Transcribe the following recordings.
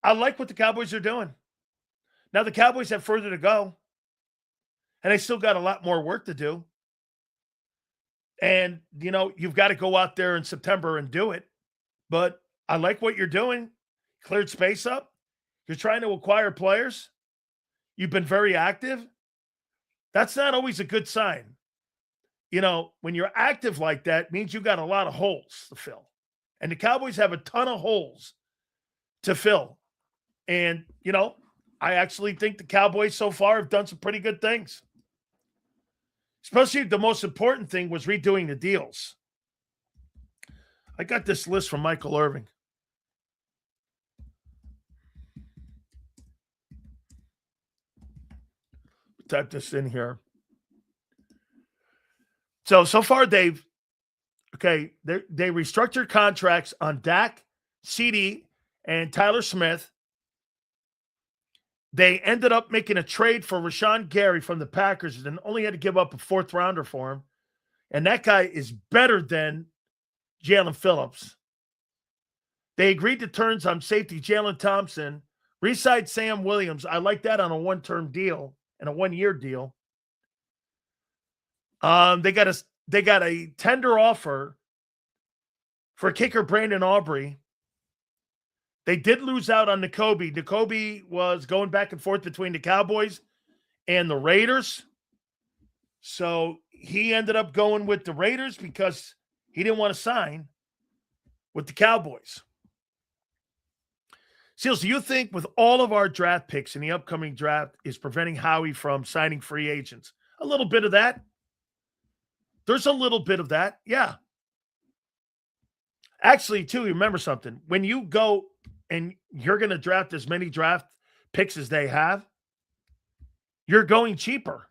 I like what the Cowboys are doing. Now, the Cowboys have further to go, and they still got a lot more work to do. And, you've got to go out there in September and do it. But I like what you're doing. Cleared space up. You're trying to acquire players. You've been very active. That's not always a good sign. When you're active like that, it means you got a lot of holes to fill. And the Cowboys have a ton of holes to fill. And, I actually think the Cowboys so far have done some pretty good things. Especially the most important thing was redoing the deals. I got this list from Michael Irving. Type this in here. So far they restructured contracts on Dak, CD, and Tyler Smith. They ended up making a trade for Rashawn Gary from the Packers and only had to give up a fourth rounder for him. And that guy is better than Jalen Phillips. They agreed to terms on safety Jalen Thompson, re-signed Sam Williams. I like that on a one-term deal and a one-year deal. They got a tender offer for kicker Brandon Aubrey. They did lose out on Jakobi. Jakobi was going back and forth between the Cowboys and the Raiders. So he ended up going with the Raiders because he didn't want to sign with the Cowboys. Seals, do you think with all of our draft picks in the upcoming draft is preventing Howie from signing free agents? A little bit of that. There's a little bit of that, yeah. Actually, too, remember something. When you go and you're going to draft as many draft picks as they have, you're going cheaper.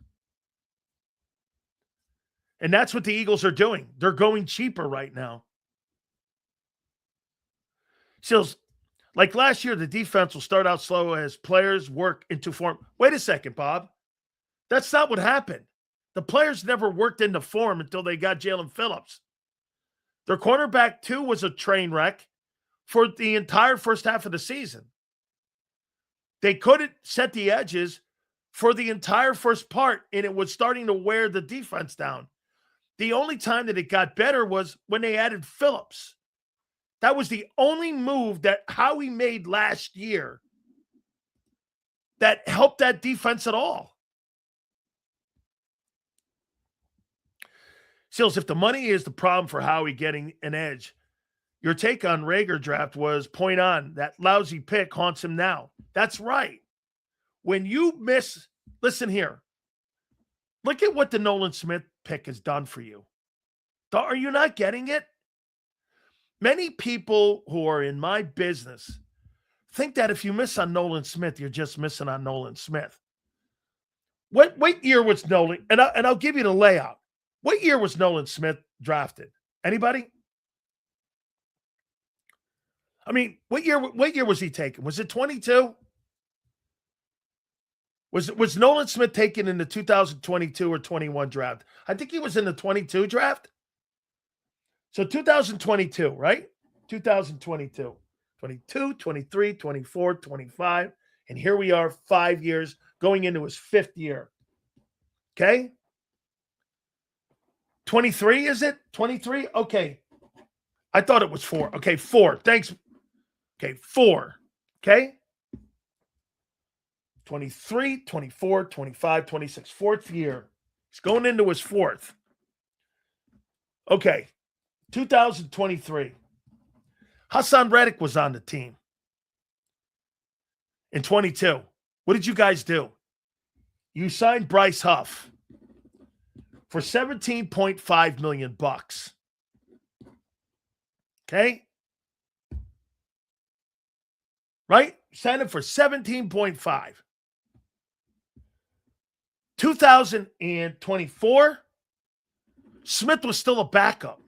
And that's what the Eagles are doing. They're going cheaper right now. Seals, like last year, the defense will start out slow as players work into form. Wait a second, Bob. That's not what happened. The players never worked into form until they got Jalen Phillips. Their cornerback, too, was a train wreck for the entire first half of the season. They couldn't set the edges for the entire first part, and it was starting to wear the defense down. The only time that it got better was when they added Phillips. That was the only move that Howie made last year that helped that defense at all. Seals, if the money is the problem for Howie getting an edge, your take on Rager draft was point on. That lousy pick haunts him now. That's right. When you miss, listen here. Look at what the Nolan Smith pick has done for you. Are you not getting it? Many people who are in my business think that if you miss on Nolan Smith, you're just missing on Nolan Smith. What year was Nolan? And I'll give you the layout. What year was Nolan Smith drafted? Anybody? I mean, what year was he taken? Was it 22? Was Nolan Smith taken in the 2022 or 21 draft? I think he was in the 22 draft. So 2022, right? 2022. 22, 23, 24, 25. And here we are 5 years going into his fifth year. Okay? 23, is it? 23? Okay. I thought it was 4. Okay, 4. Thanks. Okay, 4. Okay? 23, 24, 25, 26. Fourth year. He's going into his fourth. Okay. 2023. Hassan Reddick was on the team. In 22. What did you guys do? You signed Bryce Huff for $17.5 million. Okay? Right? Signed him for 17.5. 2024, Smith was still a backup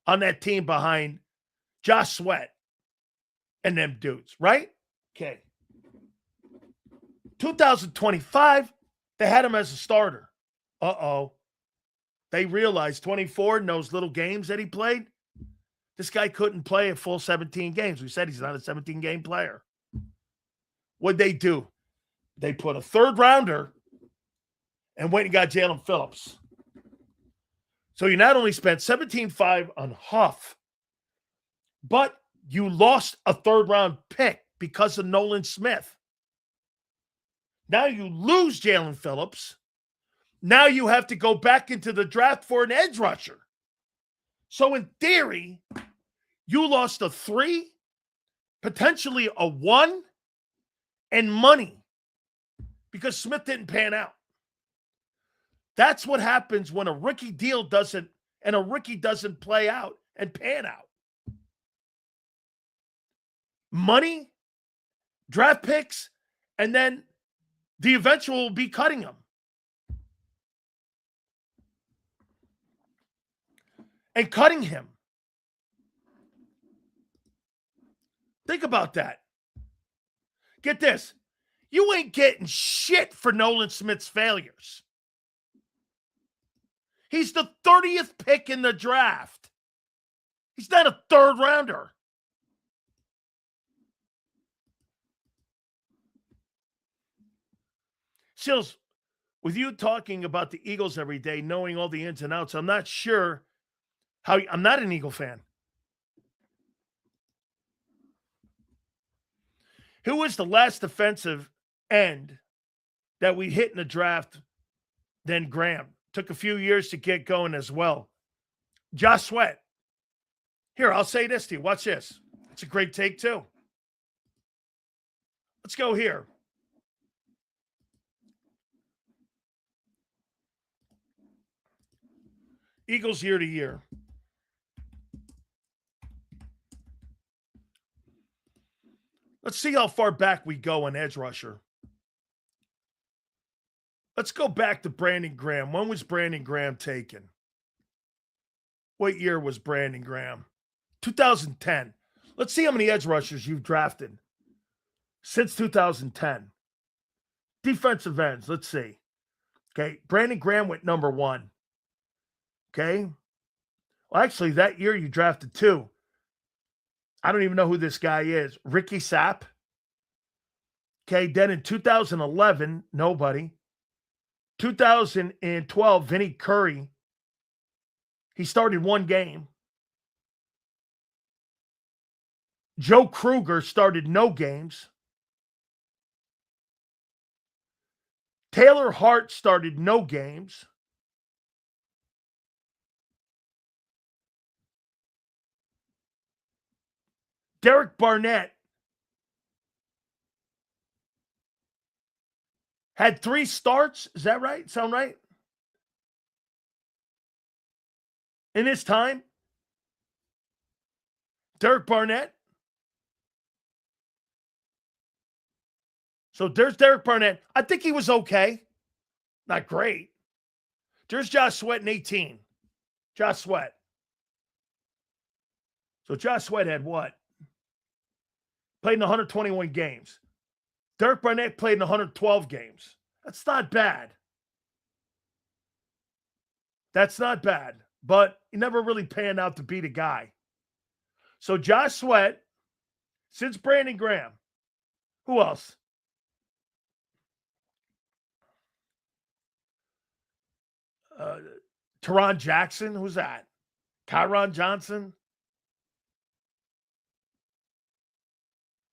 on that team behind Josh Sweat and them dudes, right? Okay. 2025, they had him as a starter. Uh-oh. They realized 24 in those little games that he played, This guy couldn't play a full 17 games. We said he's not a 17-game player. What'd they do? They put a third rounder and went and got Jalen Phillips. So you not only spent $17.5 on Huff, but you lost a third-round pick because of Nolan Smith. Now you lose Jalen Phillips. Now you have to go back into the draft for an edge rusher. So in theory, you lost a 3, potentially a 1, and money because Smith didn't pan out. That's what happens when a rookie deal doesn't play out and pan out. Money, draft picks, and then the eventual will be cutting him. And cutting him. Think about that. Get this. You ain't getting shit for Nolan Smith's failures. He's the 30th pick in the draft. He's not a third rounder. Sills, with you talking about the Eagles every day, knowing all the ins and outs, I'm not sure how. I'm not an Eagle fan. Who was the last defensive end that we hit in the draft? Then Graham. Took a few years to get going as well. Josh Sweat. Here, I'll say this to you. Watch this. It's a great take, too. Let's go here. Eagles year to year. Let's see how far back we go on edge rusher. Let's go back to Brandon Graham. When was Brandon Graham taken? What year was Brandon Graham? 2010. Let's see how many edge rushers you've drafted since 2010. Defensive ends, let's see. Okay, Brandon Graham went number 1. Okay. Well, actually, that year you drafted 2. I don't even know who this guy is. Ricky Sapp. Okay, then in 2011, nobody. 2012, Vinny Curry. He started 1 game. Joe Kruger started no games. Taylor Hart started no games. Derek Barnett had 3 starts. Is that right? Sound right? In his time? Derek Barnett. So there's Derek Barnett. I think he was okay. Not great. There's Josh Sweat in 18. Josh Sweat. So Josh Sweat had what? Played in 121 games. Derek Barnett played in 112 games. That's not bad. That's not bad. But he never really panned out to be the guy. So Josh Sweat, since Brandon Graham. Who else? Teron Jackson. Who's that? Kyron Johnson.